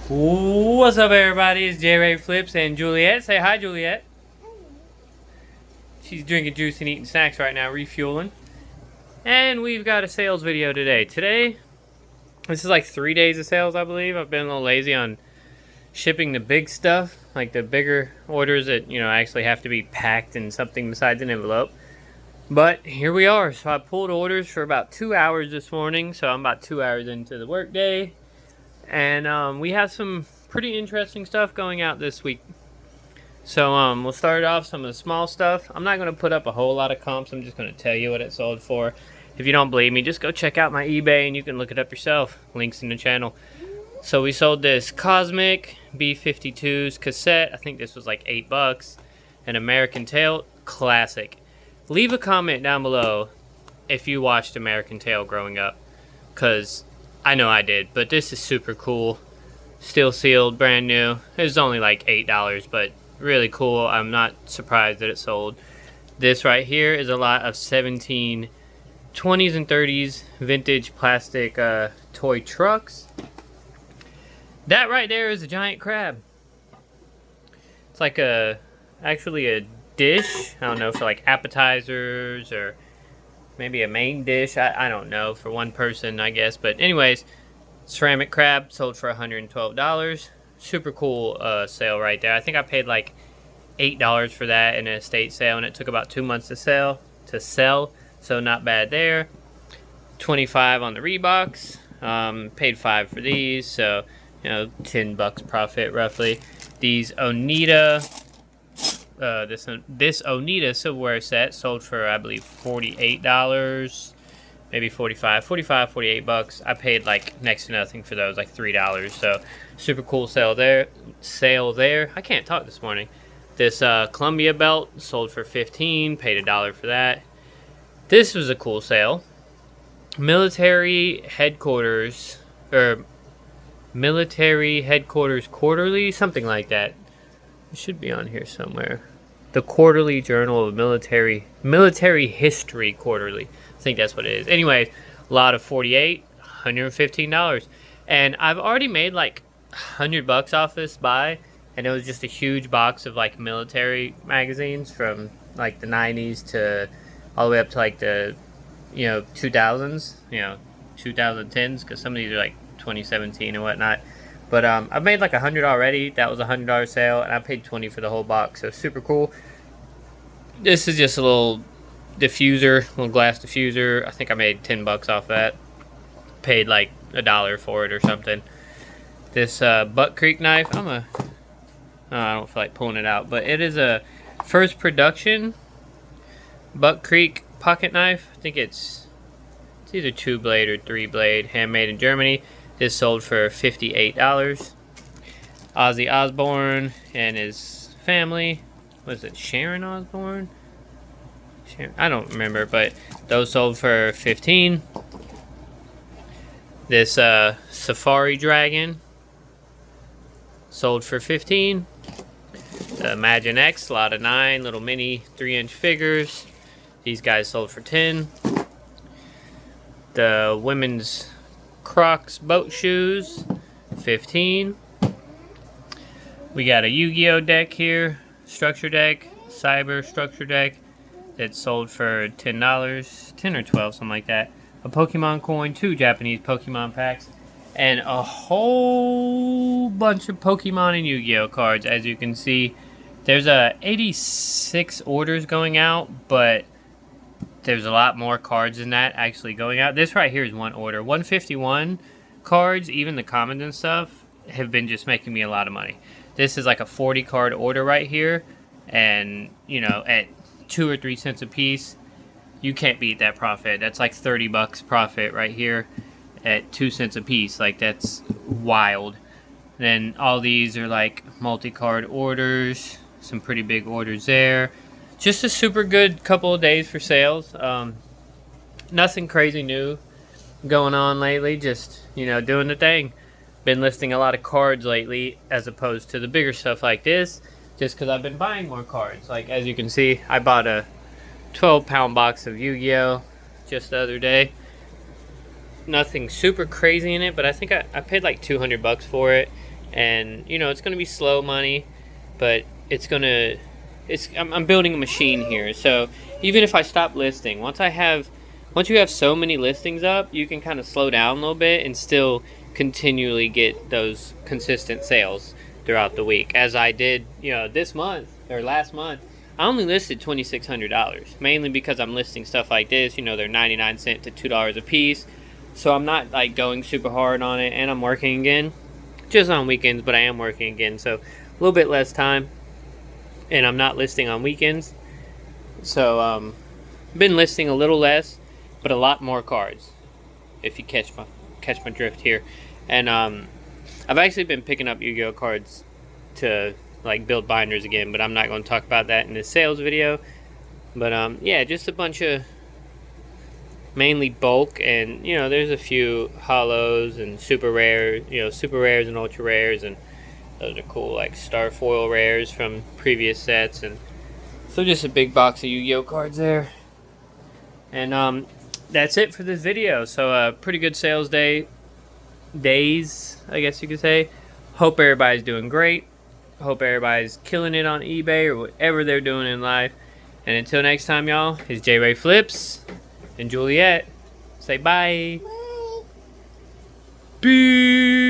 What's up, everybody? It's J-Ray Flips and Juliet. Say hi, Juliet. She's drinking juice and eating snacks right now, refueling. And we've got a sales video today. This is like 3 days of sales, I believe. I've been a little lazy on shipping the big stuff, like the bigger orders that, actually have to be packed in something besides an envelope. But here we are. So I pulled orders for about 2 hours this morning. So I'm about 2 hours into the workday. And we have some pretty interesting stuff going out this week. So we'll start off some of the small stuff. I'm not going to put up a whole lot of comps. I'm just going to tell you what it sold for. If you don't believe me, just go check out my eBay and you can look it up yourself. Links in the channel. So we sold this Cosmic B-52s cassette. I think this was like $8. An American Tail classic. Leave a comment down below if you watched American Tail growing up, because I know I did, but this is super cool. Still sealed, brand new. It was only like $8, but really cool. I'm not surprised that it sold. This right here is a lot of 1720s and 30s vintage plastic toy trucks. That right there is a giant crab. It's like actually a dish. I don't know, for like appetizers or maybe a main dish. I don't know, for one person, I guess. But anyways, ceramic crab sold for $112. Super cool sale right there. I think I paid like $8 for that in an estate sale, and it took about 2 months to sell. So not bad there. 25 on the Reeboks. Paid $5 for these, so $10 profit roughly. These Oneida. This Oneida silverware set sold for, I believe, $48, maybe $45, $48. I paid like next to nothing for those, like $3. So super cool sale there. I can't talk this morning. This Columbia belt sold for $15, paid $1 for that. This was a cool sale. Military headquarters quarterly, something like that. It should be on here somewhere. The Quarterly Journal of Military History Quarterly. I think that's what it is. Anyways, a lot of $48, $115. And I've already made like $100 off this buy. And it was just a huge box of like military magazines from like the 90s to all the way up to like the 2000s, 2010s, because some of these are like 2017 and whatnot. But I've made like $100 already. That was a $100 sale, and I paid $20 for the whole box. So super cool. This is just a little diffuser, little glass diffuser. I think I made $10 off that. Paid like $1 for it or something. This Buck Creek knife. I don't feel like pulling it out, but it is a first production Buck Creek pocket knife. I think it's either 2-blade or 3-blade, handmade in Germany. This sold for $58. Ozzy Osbourne and his family. Was it Sharon Osbourne? I don't remember, but those sold for $15. This Safari Dragon sold for $15. The Imagine X, a lot of 9 little mini 3-inch figures. These guys sold for $10. The women's Crocs boat shoes, $15. We got a Yu-Gi-Oh deck here, structure deck, cyber structure deck, that sold for $10, 10 or 12, something like that. A Pokemon coin, 2 Japanese Pokemon packs, and a whole bunch of Pokemon and Yu-Gi-Oh cards. As you can see, there's 86 orders going out, but there's a lot more cards than that actually going out. This right here is one order. 151 cards, even the commons and stuff, have been just making me a lot of money. This is like a 40 card order right here. And, at 2 or 3 cents a piece, you can't beat that profit. That's like $30 profit right here at 2 cents a piece. Like, that's wild. Then all these are like multi-card orders. Some pretty big orders there. Just a super good couple of days for sales. Nothing crazy new going on lately. Just, doing the thing. Been listing a lot of cards lately as opposed to the bigger stuff like this. Just because I've been buying more cards. Like, as you can see, I bought a 12-pound box of Yu-Gi-Oh! Just the other day. Nothing super crazy in it, but I think I paid like $200 for it. and you know, it's gonna be slow money, but I'm building a machine here. So even if I stop listing, once you have so many listings up, you can kind of slow down a little bit and still continually get those consistent sales throughout the week, as I did, you know, this month or last month. I only listed $2,600, mainly because I'm listing stuff like this. You know, they're 99 cents to $2 a piece, so I'm not like going super hard on it, and I'm working again, just on weekends, but I am working again, so a little bit less time, and I'm not listing on weekends. So been listing a little less, but a lot more cards, if you catch my drift here. And I've actually been picking up Yu-Gi-Oh cards to like build binders again, but I'm not going to talk about that in this sales video. But yeah, just a bunch of mainly bulk, and you know, there's a few hollows and super rare, you know, super rares and ultra rares, and those are cool, like star foil rares from previous sets. And so just a big box of Yu-Gi-Oh cards there. And that's it for this video. So pretty good sales days, I guess you could say. Hope everybody's doing great. Hope everybody's killing it on eBay or whatever they're doing in life. And until next time, y'all, it's J Ray Flips and Juliet. Say bye. Bye. Peace.